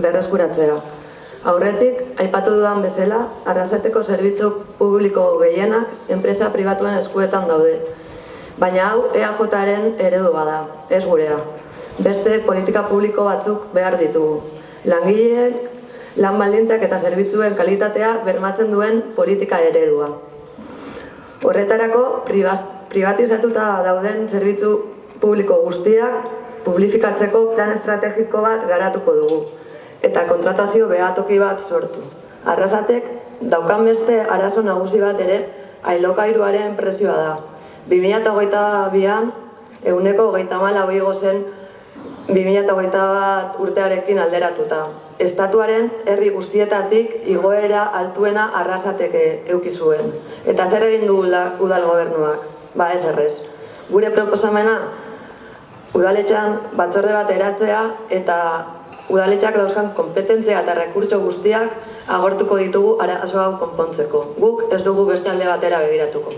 berreskuratzea. Aurretik, aipatu dudan bezala, Arrasateko zerbitzu publiko gehienak enpresa pribatuen eskuetan daude. Baina hau EAJaren eredua da, ez gurea. Beste politika publiko batzuk behar ditugu. Langileek, lan baldintzak eta zerbitzuen kalitatea bermatzen duen politika eredua. Horretarako, privatizatuta dauden zerbitzu publiko guztiak publifikatzeko plan estrategiko bat garatuko dugu eta kontratazio behatoki bat sortu. Arrasatek daukan beste arazo nagusi bat ere alokairuaren prezioa da. 2022an 24,4 igo zen 2021 urtearekin alderatuta. Estatuaren herri guztietatik igoera altuena Arrasatek eduki zuen. Eta zer egin du udal gobernuak? Ba ez errez. Gure proposamena udaletxean batzorde bat eratzea eta udaletxeak dauzkan kompetentzia eta rekurtso guztiak agortuko ditugu arazo hau konpontzeko. Guk ez dugu beste alde batera begiratuko.